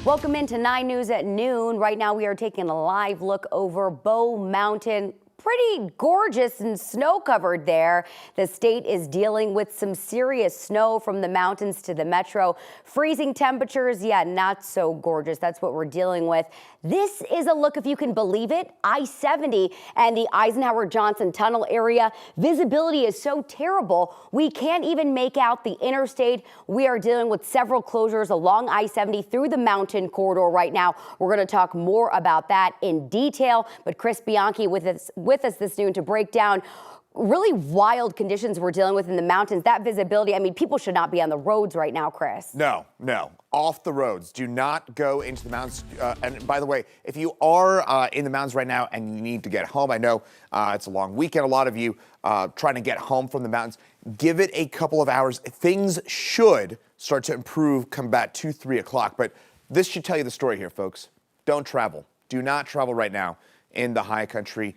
Welcome into 9 News at noon. Right now we are taking a live look over Bow Mountain. Pretty gorgeous and snow-covered there. The state is dealing with some serious snow from the mountains to the metro. Freezing temperatures, yeah, not so gorgeous. That's what we're dealing with. This is a look, if you can believe it, I-70 and the Eisenhower-Johnson Tunnel area. Visibility is so terrible, we can't even make out the interstate. We are dealing with several closures along I-70 through the mountain corridor right now. We're going to talk more about that in detail, but Chris Bianchi with us this noon to break down really wild conditions we're dealing with in the mountains. That visibility, I mean, people should not be on the roads right now, Chris. No, off the roads. Do not go into the mountains. And by the way, if you are in the mountains right now and you need to get home, I know it's a long weekend, a lot of you trying to get home from the mountains, give it a couple of hours. Things should start to improve come about 2, 3 o'clock. But this should tell you the story here, folks. Don't travel. Do not travel right now in the high country.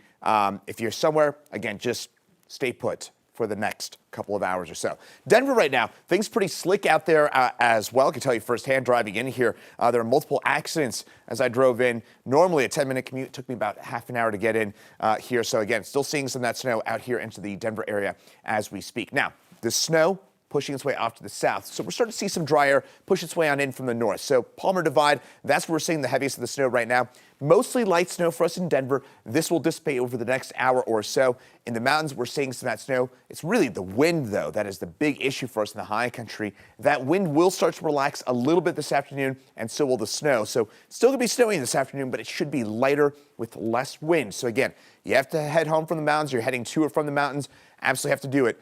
If you're somewhere, again, just stay put for the next couple of hours or so. Denver right now, things pretty slick out there as well. I can tell you firsthand driving in here, there are multiple accidents as I drove in. Normally a 10-minute commute took me about half an hour to get in here. So again, still seeing some of that snow out here into the Denver area as we speak. Now, the snow pushing its way off to the south. So we're starting to see some dry air push its way on in from the north. So Palmer Divide, that's where we're seeing the heaviest of the snow right now. Mostly light snow for us in Denver. This will dissipate over the next hour or so. In the mountains, we're seeing some of that snow. It's really the wind, though, that is the big issue for us in the high country. That wind will start to relax a little bit this afternoon, and so will the snow. So still going to be snowy this afternoon, but it should be lighter with less wind. So again, you have to head home from the mountains. You're heading to or from the mountains. Absolutely have to do it.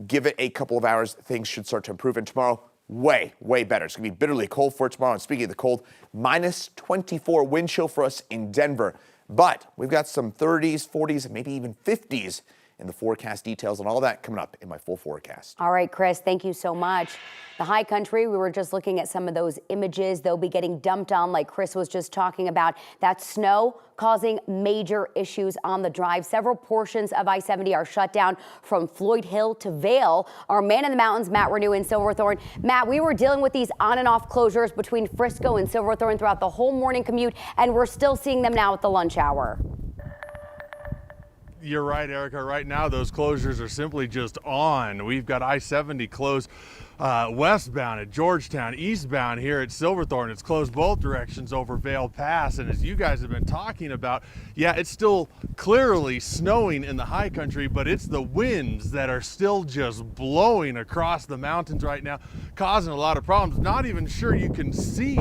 Give it a couple of hours. Things should start to improve. And tomorrow, way better. It's going to be bitterly cold for tomorrow. And speaking of the cold, minus 24 wind chill for us in Denver. But we've got some 30s, 40s, and maybe even 50s in the forecast. Details and all that coming up in my full forecast. All right, Chris, thank you so much. The high country, we were just looking at some of those images. They'll be getting dumped on, like Chris was just talking about. That snow causing major issues on the drive. Several portions of I-70 are shut down from Floyd Hill to Vail. Our man in the mountains, Matt Renew in Silverthorne. Matt, we were dealing with these on and off closures between Frisco and Silverthorne throughout the whole morning commute, and we're still seeing them now at the lunch hour. You're right, Erica. Right now, those closures are simply just on. We've got I-70 closed westbound at Georgetown, eastbound here at Silverthorne. It's closed both directions over Vail Pass. And as you guys have been talking about, yeah, it's still clearly snowing in the high country, but it's the winds that are still just blowing across the mountains right now, causing a lot of problems. Not even sure you can see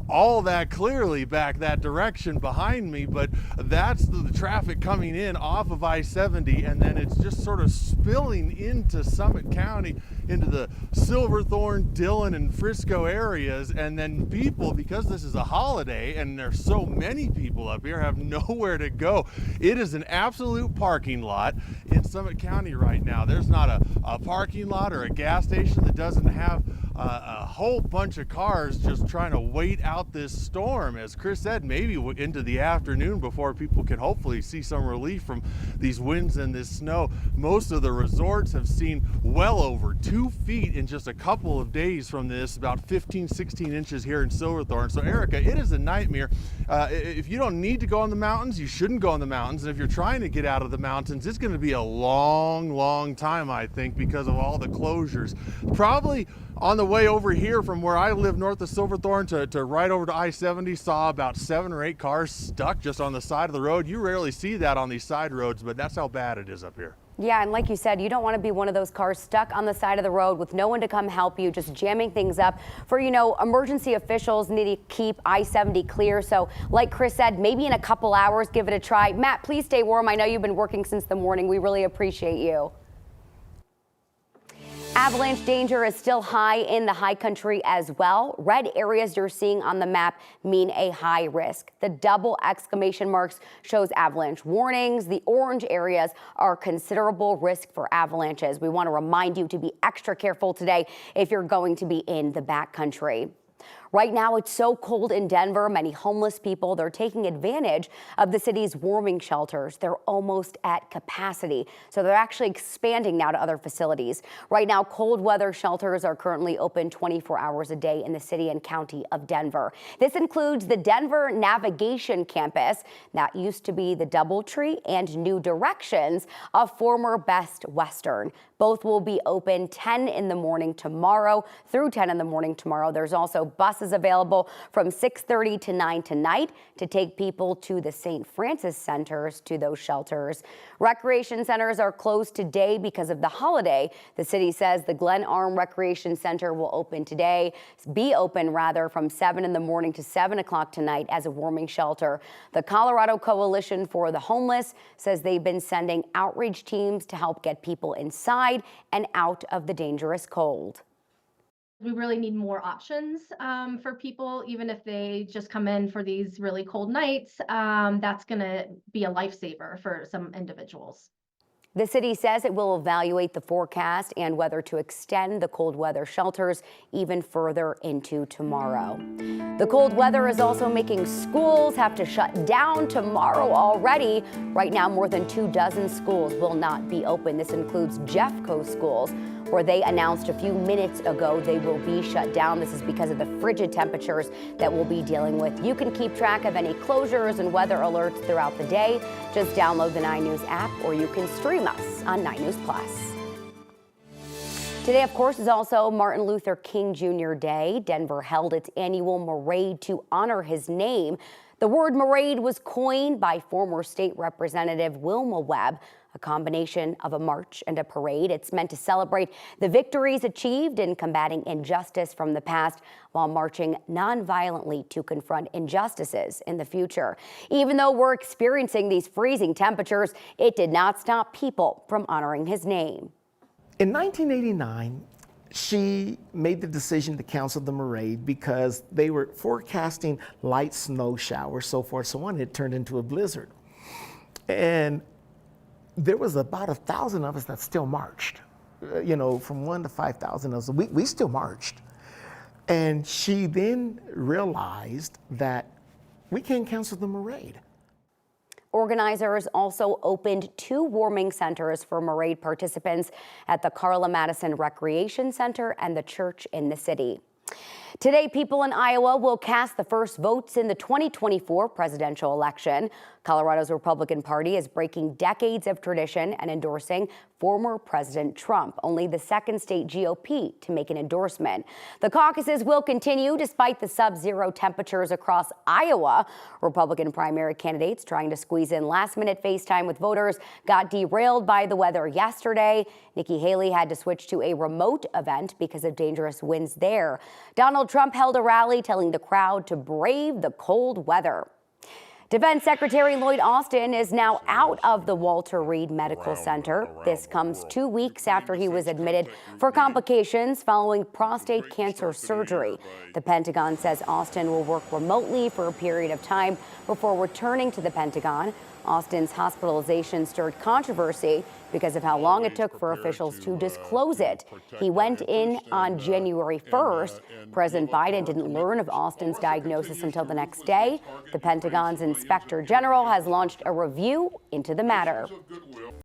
all that clearly back that direction behind me, but that's the traffic coming in off of I-70, and then it's just sort of spilling into Summit County, into the Silverthorne, Dillon, and Frisco areas. And then people, because this is a holiday and there's so many people up here, have nowhere to go. It is an absolute parking lot in Summit County right now. There's not a parking lot or a gas station that doesn't have a whole bunch of cars just trying to wait out this storm. As Chris said, maybe into the afternoon before people can hopefully see some relief from these winds and this snow. Most of the resorts have seen well over 2 feet in just a couple of days from this, about 15, 16 inches here in Silverthorne. So Erica, it is a nightmare. If you don't need to go on the mountains, you shouldn't go on the mountains. And if you're trying to get out of the mountains, it's going to be a long time, I think, because of all the closures. Probably on the way over here from where I live north of Silverthorne to right over to I-70, saw about 7 or 8 cars stuck just on the side of the road. You rarely see that on these side roads, but that's how bad it is up here. Yeah, and like you said, you don't want to be one of those cars stuck on the side of the road with no one to come help you, just jamming things up. For, emergency officials need to keep I-70 clear. So like Chris said, maybe in a couple hours, give it a try. Matt, please stay warm. I know you've been working since the morning. We really appreciate you. Avalanche danger is still high in the high country as well. Red areas you're seeing on the map mean a high risk. The double exclamation marks shows avalanche warnings. The orange areas are considerable risk for avalanches. We want to remind you to be extra careful today if you're going to be in the backcountry. Right now, it's so cold in Denver, many homeless people, they're taking advantage of the city's warming shelters. They're almost at capacity, so they're actually expanding now to other facilities. Right now, cold weather shelters are currently open 24 hours a day in the city and county of Denver. This includes the Denver Navigation Campus. That used to be the Doubletree and New Directions of former Best Western. Both will be open 10 in the morning tomorrow through 10 in the morning tomorrow. There's also buses available from 6:30 to 9 tonight to take people to the St. Francis centers, to those shelters. Recreation centers are closed today because of the holiday. The city says the Glen Arm Recreation Center will be open from 7 in the morning to 7 o'clock tonight as a warming shelter. The Colorado Coalition for the Homeless says they've been sending outreach teams to help get people inside and out of the dangerous cold. We really need more options for people, even if they just come in for these really cold nights. That's going to be a lifesaver for some individuals. The city says it will evaluate the forecast and whether to extend the cold weather shelters even further into tomorrow. The cold weather is also making schools have to shut down tomorrow already. Right now, more than 24 schools will not be open. This includes Jeffco schools, where they announced a few minutes ago they will be shut down. This is because of the frigid temperatures that we'll be dealing with. You can keep track of any closures and weather alerts throughout the day. Just download the 9 News app, or you can stream us on 9 News Plus. Today, of course, is also Martin Luther King Jr. Day. Denver held its annual parade to honor his name. The word parade was coined by former state representative Wilma Webb, a combination of a march and a parade. It's meant to celebrate the victories achieved in combating injustice from the past while marching nonviolently to confront injustices in the future. Even though we're experiencing these freezing temperatures, it did not stop people from honoring his name. In 1989, she made the decision to cancel the parade because they were forecasting light snow showers, so forth, so on. It turned into a blizzard. And there was about 1,000 of us that still marched, from 1 to 5,000 of us. We still marched. And she then realized that we can't cancel the parade. Organizers also opened 2 warming centers for parade participants at the Carla Madison Recreation Center and the church in the city. Today, people in Iowa will cast the first votes in the 2024 presidential election. Colorado's Republican Party is breaking decades of tradition and endorsing former President Trump, only the second state GOP to make an endorsement. The caucuses will continue despite the sub-zero temperatures across Iowa. Republican primary candidates trying to squeeze in last-minute FaceTime with voters got derailed by the weather yesterday. Nikki Haley had to switch to a remote event because of dangerous winds there. Donald Trump held a rally telling the crowd to brave the cold weather. Defense Secretary Lloyd Austin is now out of the Walter Reed Medical Center. This comes 2 weeks after he was admitted for complications following prostate cancer surgery. The Pentagon says Austin will work remotely for a period of time before returning to the Pentagon. Austin's hospitalization stirred controversy because of how long it took for officials to disclose it. He went in on January 1st. President Biden didn't learn of Austin's diagnosis until the next day. The Pentagon's Inspector General has launched a review into the matter.